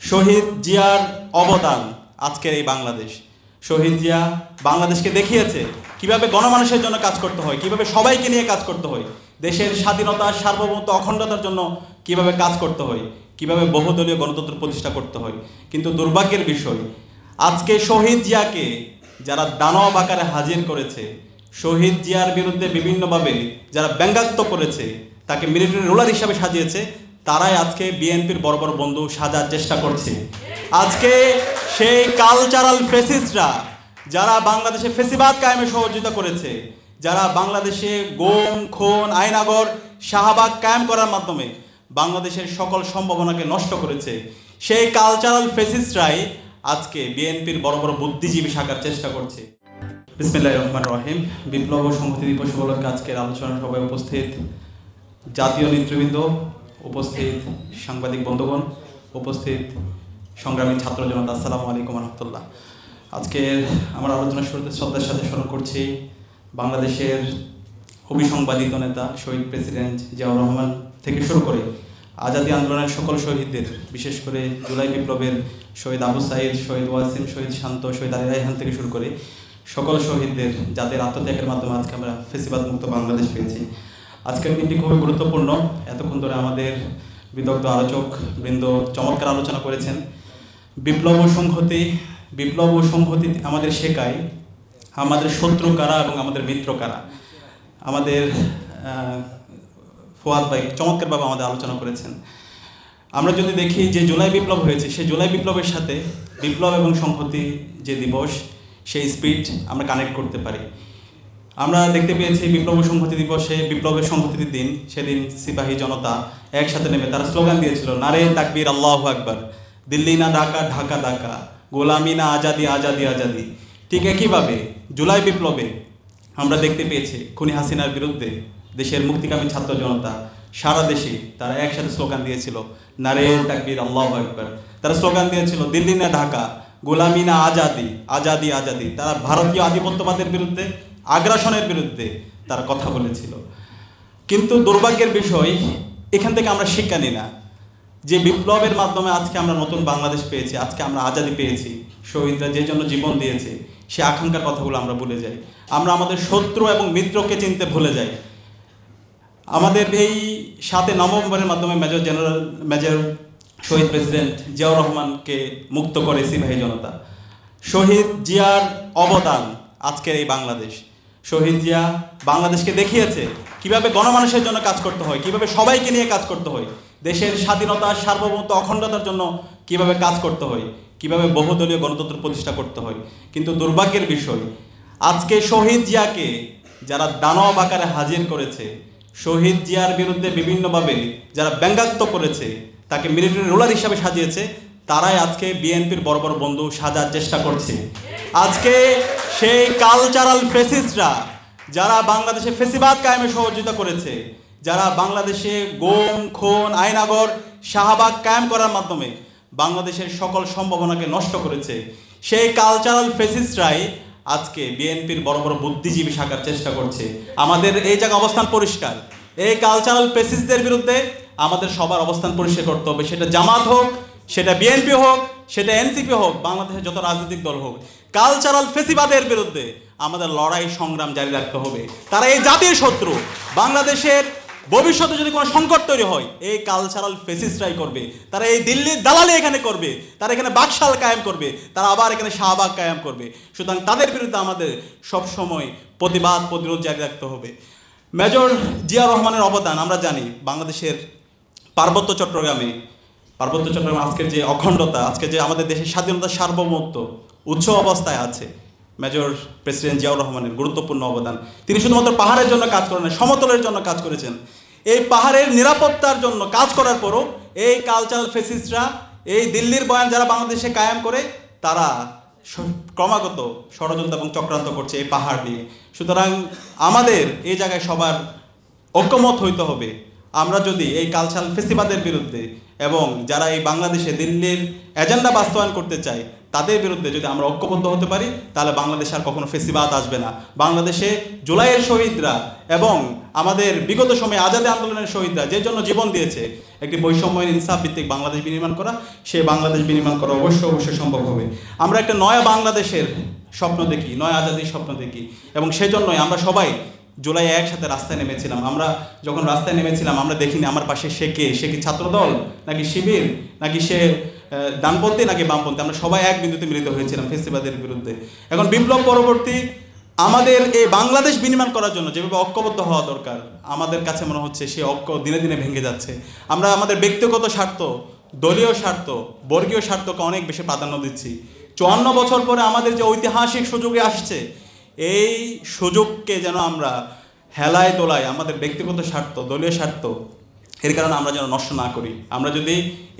শহীদ জিয়ার অবদান আজকের এই বাংলাদেশ। শহীদ জিয়া বাংলাদেশকে দেখিয়েছে কিভাবে গণমানুষের জন্য কাজ করতে হয়, কিভাবে সবাইকে নিয়ে কাজ করতে হয়, দেশের স্বাধীনতা, সার্বভৌমত্ব, অখণ্ডতার জন্য কিভাবে কাজ করতে হয়, কিভাবে বহুদলীয় গণতন্ত্র প্রতিষ্ঠা করতে হয়। কিন্তু দুর্ভাগ্যের বিষয়, আজকে শহীদ জিয়াকে যারা দানব আকারে হাজির করেছে, শহীদ জিয়ার বিরুদ্ধে বিভিন্নভাবে যারা ব্যঙ্গাত্মক করেছে, তাকে মিলিটারি রুলার হিসাবে সাজিয়েছে, তারাই আজকে বিএনপির বড় বড় বন্ধু সাজার চেষ্টা করছে। আজকে সেই কালচারাল ফেসিস্টরা যারা বাংলাদেশে ফেসিবাদ কায়েমে সহযোগিতা করেছে, যারা বাংলাদেশে গুম, খুন, আইনাগর, শাহবাগ কায়েম করার মাধ্যমে বাংলাদেশের সকল সম্ভাবনাকে নষ্ট করেছে, সেই কালচারাল ফেসিস্টরাই আজকে বিএনপির বড় বড় বুদ্ধিজীবী শাখার চেষ্টা করছে। বিসমিল্লাহির রহমানির রহিম। বিপ্লব ও সংহতি দিবস উপলক্ষে আজকের আলোচনা সভায় উপস্থিত জাতীয় নেতৃবৃন্দ, উপস্থিত সাংবাদিক বন্ধুগণ, উপস্থিত সংগ্রামী ছাত্র জনতা, আসসালামু আলাইকুম রহমতুল্লাহ। আজকের আমার আলোচনার শুরুতে শ্রদ্ধার সাথে স্মরণ করছি বাংলাদেশের অবিসংবাদিত নেতা শহীদ প্রেসিডেন্ট জিয়াউর রহমান থেকে শুরু করে আজাদী আন্দোলনের সকল শহীদদের, বিশেষ করে জুলাই বিপ্লবের শহীদ আবু সাইদ, শহীদ ওয়াসিম, শহীদ শান্ত, শহীদ আলী রায়হান থেকে শুরু করে সকল শহীদদের, যাদের আত্মত্যাগের মাধ্যমে আজকে আমরা ফেসিবাদ মুক্ত বাংলাদেশ পেয়েছি। আজকের দিনটি খুবই গুরুত্বপূর্ণ। এতক্ষণ ধরে আমাদের বিদগ্ধ আলোচক বৃন্দ চমৎকার আলোচনা করেছেন। বিপ্লব ও সংহতি আমাদের শেখায় আমাদের শত্রু কারা এবং আমাদের মিত্র কারা। আমাদের ফুয়াদ ভাই চমৎকারভাবে আমাদের আলোচনা করেছেন। আমরা যদি দেখি যে জুলাই বিপ্লব হয়েছে, সেই জুলাই বিপ্লবের সাথে বিপ্লব এবং সংহতি যে দিবস, সেই স্পিরিট আমরা কানেক্ট করতে পারি। আমরা দেখতে পেয়েছি বিপ্লব ও সংহতি দিবসে, বিপ্লবের সংহতির দিন, সেদিন সিপাহী জনতা একসাথে নেমে তারা স্লোগান দিয়েছিল, নারে তাকবীর, আল্লাহু আকবার, দিল্লি না ঢাকা, ঢাকা ঢাকা, গোলামি না আজাদি, আজাদি আজাদি। ঠিক একইভাবে জুলাই বিপ্লবে আমরা দেখতে পেয়েছি খুনি হাসিনার বিরুদ্ধে দেশের মুক্তিকামী ছাত্র জনতা সারা দেশে তারা একসাথে স্লোগান দিয়েছিল, নারে তাকবীর, আল্লাহু আকবার। তারা স্লোগান দিয়েছিল, দিল্লি না ঢাকা, গোলামি না আজাদি, আজাদি আজাদি। তারা ভারতীয় আধিপত্যবাদের বিরুদ্ধে, আগ্রাসনের বিরুদ্ধে তারা কথা বলেছিল। কিন্তু দুর্ভাগ্যের বিষয়, এখান থেকে আমরা শিক্ষা নিই না যে বিপ্লবের মাধ্যমে আজকে আমরা নতুন বাংলাদেশ পেয়েছি, আজকে আমরা আজাদি পেয়েছি, শহীদরা যে জন্য জীবন দিয়েছে, সে আকাঙ্ক্ষার কথাগুলো আমরা ভুলে যাই। আমরা আমাদের শত্রু এবং মিত্রকে চিনতে ভুলে যাই। আমাদের এই 7 নভেম্বরের মাধ্যমে মেজর শহীদ প্রেসিডেন্ট জিয়াউর রহমানকে মুক্ত করে সিপাহী জনতা। শহীদ জিয়ার অবদান আজকের এই বাংলাদেশ। শহীদ জিয়া বাংলাদেশকে দেখিয়েছে কিভাবে গণমানুষের জন্য কাজ করতে হয়, কিভাবে সবাইকে নিয়ে কাজ করতে হয়, দেশের স্বাধীনতা, সার্বভৌমত্ব, অখণ্ডতার জন্য কিভাবে কাজ করতে হয়, কিভাবে বহুদলীয় গণতন্ত্র প্রতিষ্ঠা করতে হয়। কিন্তু দুর্ভাগ্যের বিষয়, আজকে শহীদ জিয়াকে যারা দানব আকারে হাজির করেছে, শহীদ জিয়ার বিরুদ্ধে বিভিন্নভাবে যারা ব্যঙ্গাত্মক করেছে, তাকে মিলিটারি রুলার হিসাবে সাজিয়েছে, তারাই আজকে বিএনপির বড় বড় বন্ধু সাজার চেষ্টা করছে। আজকে সেই কালচারাল ফেসিস্টরা যারা বাংলাদেশে ফেসিবাদ কায়েমে সহযোগিতা করেছে, যারা বাংলাদেশে গুম, খুন, আইনাগর, শাহবাগ কায়েম করার মাধ্যমে বাংলাদেশের সকল সম্ভাবনাকে নষ্ট করেছে, সেই কালচারাল ফেসিস্টরাই আজকে বিএনপির বড় বড় বুদ্ধিজীবী শাখার চেষ্টা করছে। আমাদের এই জায়গায় অবস্থান পরিষ্কার, এই কালচারাল ফেসিস্টদের বিরুদ্ধে আমাদের সবার অবস্থান পরিষ্কার করতে হবে। সেটা জামাত হোক, সেটা বিএনপি হোক, সেটা এনসিপি হোক, বাংলাদেশের যত রাজনৈতিক দল হোক, কালচারাল ফেসিবাদের বিরুদ্ধে আমাদের লড়াই সংগ্রাম জারি রাখতে হবে। তারা এই জাতির শত্রু। বাংলাদেশের ভবিষ্যতে যদি কোনো সংকট তৈরি হয়, এই কালচারাল ফেসিস্টরাই করবে। তারা এই দিল্লির দালালি এখানে করবে, তারা এখানে বাকশাল কায়েম করবে, তারা আবার এখানে শাহবাগ কায়েম করবে। সুতরাং তাদের বিরুদ্ধে আমাদের সবসময় প্রতিবাদ, প্রতিরোধ জারি রাখতে হবে। মেজর জিয়া রহমানের অবদান আমরা জানি। বাংলাদেশের পার্বত্য চট্টগ্রামে আজকের যে অখণ্ডতা, আজকে যে আমাদের দেশের স্বাধীনতার সার্বভৌমত্ব উচ্চ অবস্থায় আছে, মেজর প্রেসিডেন্ট জিয়াউর রহমানের গুরুত্বপূর্ণ অবদান। তিনি শুধুমাত্র পাহাড়ের জন্য কাজ করেন না, সমতলের জন্য কাজ করেছেন। এই পাহাড়ের নিরাপত্তার জন্য কাজ করার পরও এই কালচারাল ফেসিস্টরা, এই দিল্লির বয়ান যারা বাংলাদেশে কায়েম করে, তারা ক্রমাগত ষড়যন্ত্র এবং চক্রান্ত করছে এই পাহাড় নিয়ে। সুতরাং আমাদের এই জায়গায় সবার ঐক্যমত হইতে হবে। আমরা যদি এই কালচারাল ফেসিবাদের বিরুদ্ধে এবং যারা এই বাংলাদেশে দিল্লির এজেন্ডা বাস্তবায়ন করতে চায় তাদের বিরুদ্ধে যদি আমরা ঐক্যবদ্ধ হতে পারি, তাহলে বাংলাদেশে আর কখনো ফেসিবাদ আসবে না। বাংলাদেশে জুলাইয়ের শহীদরা এবং আমাদের বিগত সময়ে আজাদী আন্দোলনের শহীদরা যে জন্য জীবন দিয়েছে, একটি বৈষম্যহীন ইনসাফ ভিত্তিক বাংলাদেশ বিনির্মাণ করা, সেই বাংলাদেশ বিনির্মাণ করা অবশ্যই সম্ভব হবে। আমরা একটা নয়া বাংলাদেশের স্বপ্ন দেখি, নয়া আজাদির স্বপ্ন দেখি, এবং সেজন্যই আমরা সবাই জুলাই একসাথে রাস্তায় নেমেছিলাম। আমরা যখন রাস্তায় নেমেছিলাম, আমরা দেখিনি আমার পাশে সে কি ছাত্রদল নাকি শিবির নাকি সে ডানপন্থী নাকি বামপন্থী, আমরা সবাই এক বিন্দুতে মিলিত হয়েছিলাম ফেসিবাদের বিরুদ্ধে। এখন বিপ্লব পরবর্তী আমাদের এই বাংলাদেশ বিনির্মাণ করার জন্য যেভাবে ঐক্যবদ্ধ হওয়া দরকার, আমাদের কাছে মনে হচ্ছে সে ঐক্য দিনে দিনে ভেঙে যাচ্ছে। আমরা আমাদের ব্যক্তিগত স্বার্থ, দলীয় স্বার্থ, বর্গীয় স্বার্থকে অনেক বেশি প্রাধান্য দিচ্ছি। 54 বছর পরে আমাদের যে ঐতিহাসিক সুযোগে আসছে, এই সুযোগকে যেন আমরা হেলায় দোলায় আমাদের ব্যক্তিগত স্বার্থ, দলীয় স্বার্থ, এর কারণে আমরা যেন নষ্ট না করি। আমরা যদি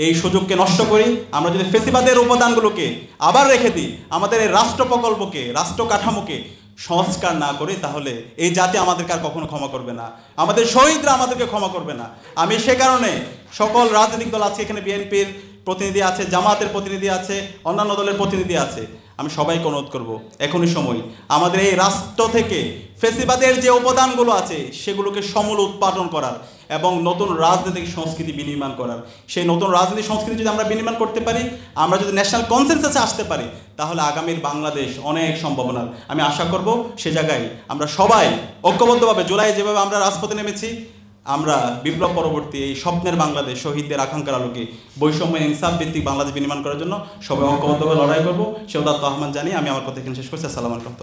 এই সুযোগকে নষ্ট করি, আমরা যদি ফেসিবাদের উপাদানগুলোকে আবার রেখে দিই, আমাদের এই রাষ্ট্র প্রকল্পকে, রাষ্ট্র কাঠামোকে সংস্কার না করি, তাহলে এই জাতি আমাদেরকে আর কখনো ক্ষমা করবে না, আমাদের শহীদরা আমাদেরকে ক্ষমা করবে না। আমি সে কারণে সকল রাজনৈতিক দল আছে, এখানে বিএনপির প্রতিনিধি আছে, জামাতের প্রতিনিধি আছে, অন্যান্য দলের প্রতিনিধি আছে, আমি সবাইকে অনুরোধ করব, এখনই সময় আমাদের এই রাষ্ট্র থেকে ফেসিবাদের যে উপাদানগুলো আছে সেগুলোকে সমূল উৎপাদন করার এবং নতুন রাজনৈতিক সংস্কৃতি বিনির্মাণ করার। সেই নতুন রাজনৈতিক সংস্কৃতি যদি আমরা বিনির্মাণ করতে পারি, আমরা যদি ন্যাশনাল কনসেনসাসে আসতে পারি, তাহলে আগামীর বাংলাদেশ অনেক সম্ভাবনার। আমি আশা করব সে জায়গায় আমরা সবাই ঐক্যবদ্ধভাবে জুলাই যেভাবে আমরা রাজপথে নেমেছি, আমরা বিপ্লব পরবর্তী এই স্বপ্নের বাংলাদেশ, শহীদদের আকাঙ্ক্ষার আলোকে বৈষম্য ইনসাফ ভিত্তিক বাংলাদেশ বিনির্মাণ করার জন্য সবাই ঐক্যবদ্ধভাবে লড়াই করবো। সে উদাত্ত আহ্বান জানিয়ে আমি আমার কথা এখানে শেষ করছি। আসসালামু আলাইকুম।